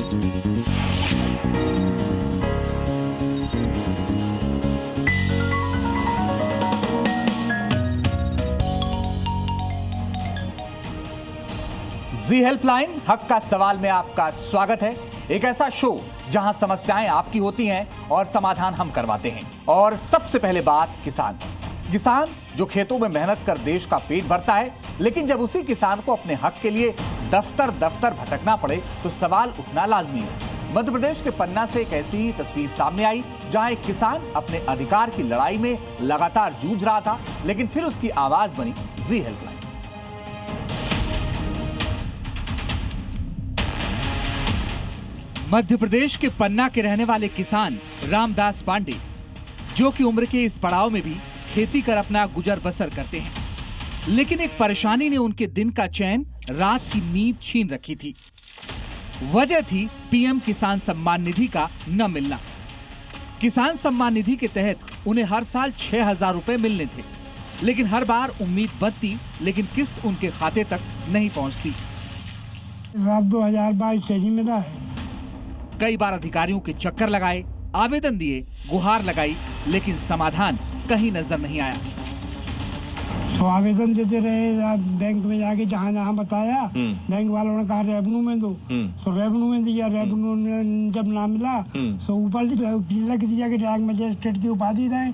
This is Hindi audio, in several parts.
जी हेल्पलाइन हक का सवाल में आपका स्वागत है। एक ऐसा शो जहां समस्याएं आपकी होती हैं और समाधान हम करवाते हैं। और सबसे पहले बात किसान जो खेतों में मेहनत कर देश का पेट भरता है, लेकिन जब उसी किसान को अपने हक के लिए दफ्तर दफ्तर भटकना पड़े तो सवाल उठना लाजमी है। मध्य प्रदेश के पन्ना से एक ऐसी ही तस्वीर सामने आई जहां एक किसान अपने अधिकार की लड़ाई में लगातार जूझ रहा था, लेकिन फिर उसकी आवाज बनी जी हेल्पलाइन। मध्य प्रदेश के पन्ना के रहने वाले किसान रामदास पांडे, जो कि उम्र के इस पड़ाव में भी खेती कर अपना गुजर बसर करते हैं, लेकिन एक परेशानी ने उनके दिन का चैन, रात की नींद छीन रखी थी। वजह थी पीएम किसान सम्मान निधि का न मिलना। किसान सम्मान निधि के तहत उन्हें हर साल 6,000 रुपए मिलने थे, लेकिन हर बार उम्मीद बंधती, लेकिन किस्त उनके खाते तक नहीं पहुंचती। 2022 से ही मिला है। कई बार अधिकारियों के चक्कर लगाए, आवेदन दिए, गुहार लगाई, लेकिन समाधान कहीं नजर नहीं आया। तो आवेदन देते रहे, बैंक में जाके जहाँ जहाँ बताया, बैंक वालों ने कहा रेवेन्यू में दो, तो रेवेन्यू में दिया। रेवेन्यू में जब ना मिला तो ऊपर लिख दिया कि न्यायिक मजिस्ट्रेट की उपाधि दें,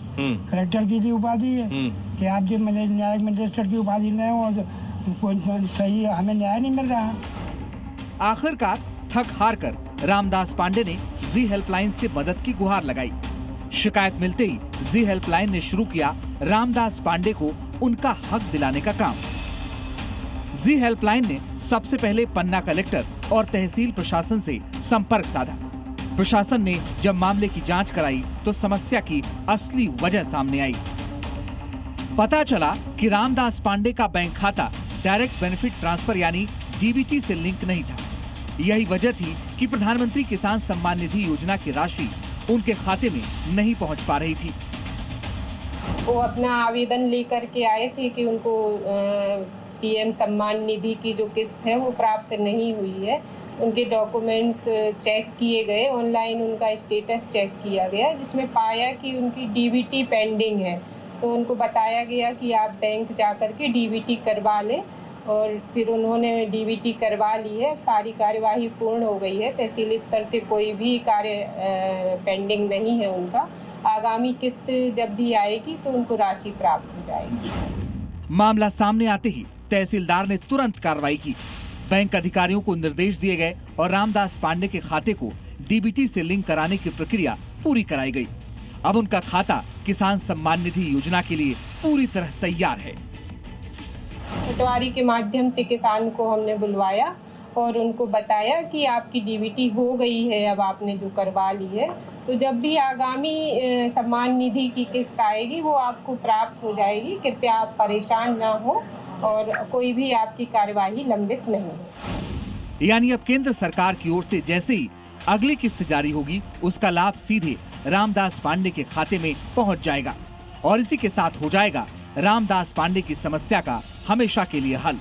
कलेक्टर की भी उपाधि है कि आप जो न्यायिक मजिस्ट्रेट की उपाधि लें और सही हमें न्याय नहीं मिल रहा। आखिरकार थक हार कर रामदास पांडे ने जी हेल्पलाइन से मदद की गुहार लगाई। शिकायत मिलते ही जी हेल्पलाइन ने शुरू किया रामदास पांडे को उनका हक दिलाने का काम। जी हेल्पलाइन ने सबसे पहले पन्ना कलेक्टर और तहसील प्रशासन से संपर्क साधा। प्रशासन ने जब मामले की जांच कराई तो समस्या की असली वजह सामने आई। पता चला कि रामदास पांडे का बैंक खाता डायरेक्ट बेनिफिट ट्रांसफर यानी डीबीटी से लिंक नहीं था। यही वजह थी कि प्रधानमंत्री किसान सम्मान निधि योजना की राशि उनके खाते में नहीं पहुंच पा रही थी। वो अपना आवेदन लेकर के आए थे कि उनको पीएम सम्मान निधि की जो किस्त है वो प्राप्त नहीं हुई है। उनके डॉक्यूमेंट्स चेक किए गए, ऑनलाइन उनका स्टेटस चेक किया गया, जिसमें पाया कि उनकी डीबीटी पेंडिंग है। तो उनको बताया गया कि आप बैंक जाकर के डीबीटी करवा लें, और फिर उन्होंने डीबीटी करवा ली है। अब सारी कार्यवाही पूर्ण हो गई है। तहसील स्तर से कोई भी कार्य पेंडिंग नहीं है उनका। आगामी किस्त जब भी आएगी तो उनको राशि प्राप्त हो जाएगी। मामला सामने आते ही तहसीलदार ने तुरंत कार्रवाई की। बैंक अधिकारियों को निर्देश दिए गए और रामदास पांडे के खाते को डीबीटी से लिंक कराने की प्रक्रिया पूरी कराई गई। अब उनका खाता किसान सम्मान निधि योजना के लिए पूरी तरह तैयार है। पटवारी के माध्यम से किसान को हमने बुलवाया और उनको बताया कि आपकी डीबीटी हो गई है, अब आपने जो करवा ली है, तो जब भी आगामी सम्मान निधि की किस्त आएगी वो आपको प्राप्त हो जाएगी। कृपया आप परेशान ना हो और कोई भी आपकी कार्यवाही लंबित नहीं हो। यानी अब केंद्र सरकार की ओर से जैसे ही अगली किस्त जारी होगी, उसका लाभ सीधे रामदास पांडे के खाते में पहुंच जाएगा और इसी के साथ हो जाएगा रामदास पांडे की समस्या का हमेशा के लिए हल।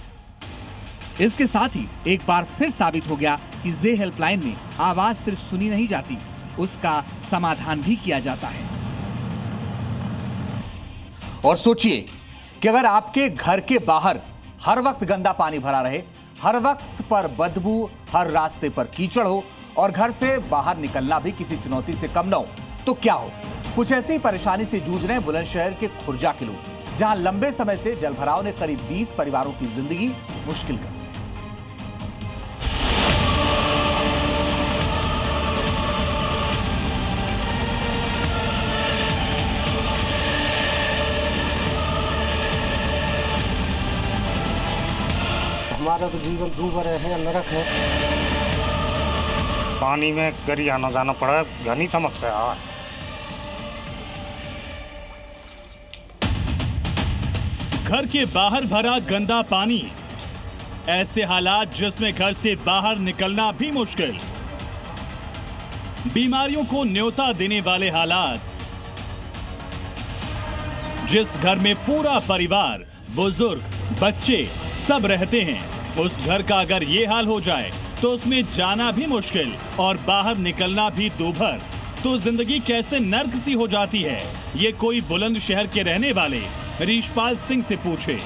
इसके साथ ही एक बार फिर साबित हो गया कि जी हेल्पलाइन में आवाज सिर्फ सुनी नहीं जाती, उसका समाधान भी किया जाता है। और सोचिए कि अगर आपके घर के बाहर हर वक्त गंदा पानी भरा रहे, हर वक्त पर बदबू, हर रास्ते पर कीचड़ हो और घर से बाहर निकलना भी किसी चुनौती से कम न हो, तो क्या हो? कुछ ऐसी परेशानी से जूझ रहे हैं बुलंदशहर के खुर्जा के लोग, जहां लंबे समय से जलभराव ने करीब 20 परिवारों की जिंदगी मुश्किल कर दी। हमारा तो जीवन डूब रहे हैं, नरक है। पानी में करी आना जाना पड़ा, घनी समस्या है। घर के बाहर भरा गंदा पानी, ऐसे हालात जिसमें घर से बाहर निकलना भी मुश्किल, बीमारियों को न्योता देने वाले हालात, जिस घर में पूरा परिवार, बुजुर्ग, बच्चे सब रहते हैं, उस घर का अगर ये हाल हो जाए तो उसमें जाना भी मुश्किल और बाहर निकलना भी दूभर, तो जिंदगी कैसे नर्क सी हो जाती है, ये कोई बुलंदशहर के रहने वाले हरीशपाल सिंह से पूछे।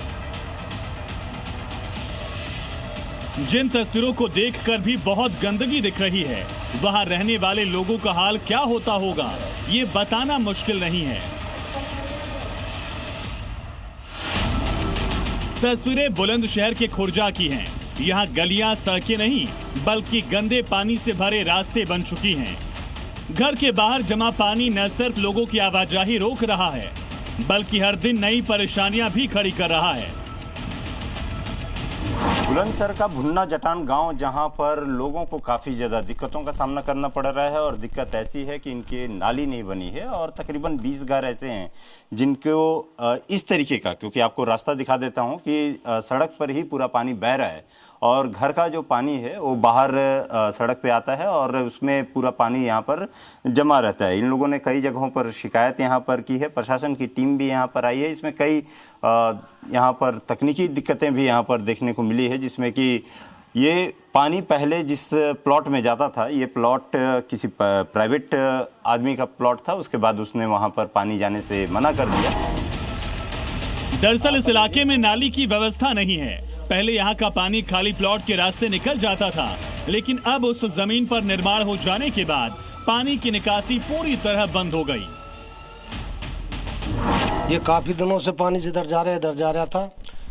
जिन तस्वीरों को देखकर भी बहुत गंदगी दिख रही है, वहां रहने वाले लोगों का हाल क्या होता होगा, ये बताना मुश्किल नहीं है। तस्वीरें बुलंदशहर के खुर्जा की हैं। यहाँ गलियां सड़कें नहीं बल्कि गंदे पानी से भरे रास्ते बन चुकी हैं। घर के बाहर जमा पानी न सिर्फ लोगों की आवाजाही रोक रहा है बल्कि हर दिन नई परेशानियां भी खड़ी कर रहा है। बुलंदशहर का भुन्ना जटान गांव, जहां पर लोगों को काफ़ी ज़्यादा दिक्कतों का सामना करना पड़ रहा है और दिक्कत ऐसी है कि इनकी नाली नहीं बनी है और तकरीबन 20 घर ऐसे हैं जिनको इस तरीके का, क्योंकि आपको रास्ता दिखा देता हूं कि सड़क पर ही पूरा पानी बह रहा है और घर का जो पानी है वो बाहर सड़क पे आता है और उसमें पूरा पानी यहाँ पर जमा रहता है। इन लोगों ने कई जगहों पर शिकायत यहाँ पर की है, प्रशासन की टीम भी यहाँ पर आई है। इसमें कई यहाँ पर तकनीकी दिक्कतें भी यहाँ पर देखने को मिली है, जिसमें कि ये पानी पहले जिस प्लॉट में जाता था, ये प्लॉट किसी प्राइवेट आदमी का प्लॉट था, उसके बाद उसने वहाँ पर पानी जाने से मना कर दिया। दरअसल इस इलाके में नाली की व्यवस्था नहीं है। पहले यहाँ का पानी खाली प्लॉट के रास्ते निकल जाता था, लेकिन अब उस जमीन पर निर्माण हो जाने के बाद पानी की निकासी पूरी तरह बंद हो गई। ये काफ़ी दिनों से पानी इधर जा रहा था।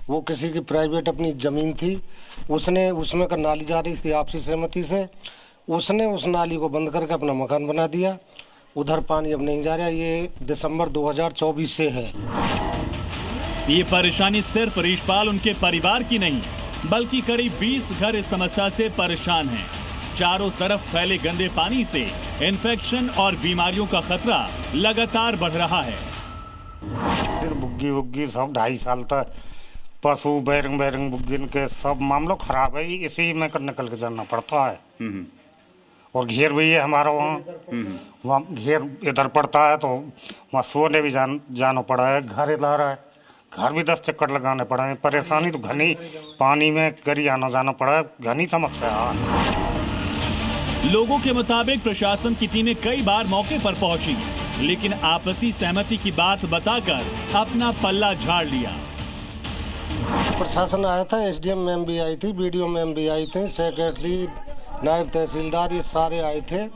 वो किसी की प्राइवेट अपनी ज़मीन थी, उसने उसमें का नाली जा रही थी आपसी सहमति से, उसने उस नाली को बंद करके अपना मकान बना दिया। उधर पानी अब नहीं जा रहा। ये दिसंबर 2024 से है। ये परेशानी सिर्फ हरीशपाल उनके परिवार की नहीं बल्कि करीब 20 घर इस समस्या से परेशान हैं। चारों तरफ फैले गंदे पानी से इन्फेक्शन और बीमारियों का खतरा लगातार बढ़ रहा है। बुग्गी वुग्गी सब 2.5 साल तक पशु बैरंग बुग्गिन के सब मामलों खराब है, इसी में निकल के जाना पड़ता है। और घेर भी है हमारा वहाँ घेर इधर पड़ता है, तो वहाँ सोने भी जाना पड़ा है। घर इधर है, घर भी 10 चक्कर लगाने पड़े हैं। परेशानी तो घनी, पानी में गरी आना जाना पड़ा है, घनी समस्या है। लोगों के मुताबिक प्रशासन की टीमें कई बार मौके पर पहुंची, लेकिन आपसी सहमति की बात बताकर अपना पल्ला झाड़ लिया। प्रशासन आया था, एसडीएम मैम भी आई थी, बीडीओ मैम भी आई थे, सेक्रेटरी, नायब तहसीलदार, ये सारे आए थे।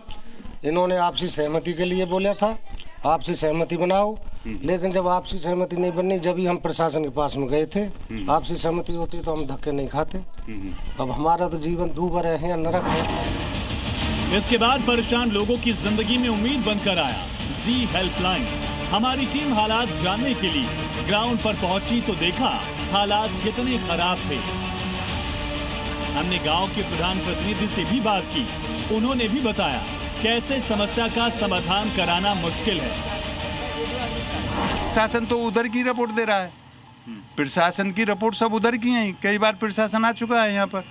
इन्होंने आपसी सहमति के लिए बोला था, आपसी सहमति बनाओ। लेकिन जब आपसी सहमति नहीं बनी, जब ही हम प्रशासन के पास में गए थे, आपसी सहमति होती तो हम धक्के नहीं खाते। अब हमारा तो जीवन दूभर है, नरक है। इसके बाद परेशान लोगों की जिंदगी में उम्मीद बनकर आया जी हेल्पलाइन। हमारी टीम हालात जानने के लिए ग्राउंड पर पहुंची तो देखा हालात कितने खराब थे। हमने गांव के प्रधान प्रतिनिधि से भी बात की, उन्होंने भी बताया कैसे समस्या का समाधान कराना मुश्किल है। प्रशासन तो उधर की रिपोर्ट दे रहा है, प्रशासन की रिपोर्ट सब उधर की है। कई बार प्रशासन आ चुका है यहाँ पर,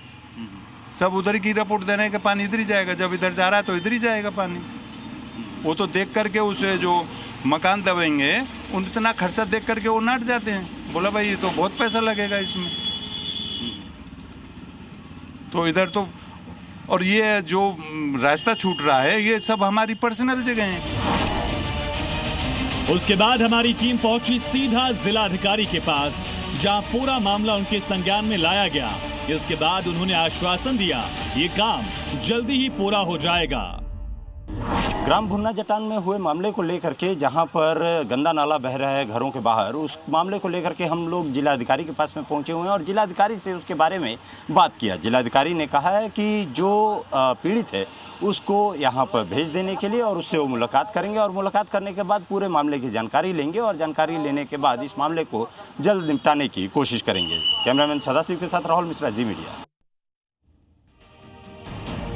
सब उधर की रिपोर्ट दे रहे हैं कि पानी इधर ही जाएगा, जब इधर जा रहा है तो इधर ही जाएगा पानी। वो तो देख करके उसे जो मकान दबेंगे उन इतना खर्चा देख करके वो नाट जाते हैं। बोला भाई ये तो बहुत पैसा लगेगा इसमें, तो इधर तो। और ये जो रास्ता छूट रहा है ये सब हमारी पर्सनल जगह है। उसके बाद हमारी टीम पहुंची सीधा जिलाधिकारी के पास, जहां पूरा मामला उनके संज्ञान में लाया गया। इसके बाद उन्होंने आश्वासन दिया ये काम जल्दी ही पूरा हो जाएगा। ग्राम भुन्ना जटान में हुए मामले को लेकर के, जहां पर गंदा नाला बह रहा है घरों के बाहर, उस मामले को लेकर के हम लोग जिलाधिकारी के पास में पहुंचे हुए हैं और जिलाधिकारी से उसके बारे में बात किया। जिलाधिकारी ने कहा है कि जो पीड़ित है उसको यहां पर भेज देने के लिए और उससे वो मुलाकात करेंगे और मुलाकात करने के बाद पूरे मामले की जानकारी लेंगे और जानकारी लेने के बाद इस मामले को जल्द निपटाने की कोशिश करेंगे। कैमरामैन सदाशिव के साथ राहुल मिश्रा, जी मीडिया।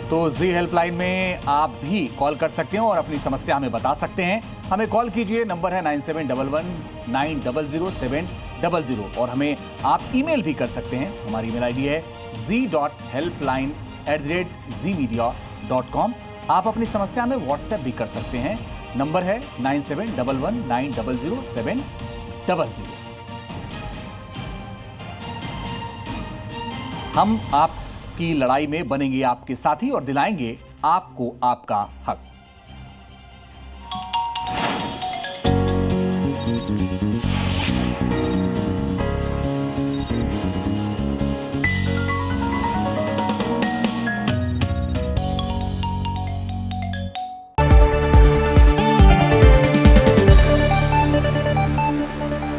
तो जी हेल्पलाइन में आप भी कॉल कर सकते हैं और अपनी समस्या हमें बता सकते हैं। हमें कॉल कीजिए, नंबर है 9711900700 और हमें आप ईमेल भी कर सकते हैं। हमारी ईमेल आईडी है z.helpline@zmedia.com। आप अपनी समस्या में व्हाट्सएप भी कर सकते हैं, नंबर है 9711900700। हम आप की लड़ाई में बनेंगे आपके साथी और दिलाएंगे आपको आपका हक।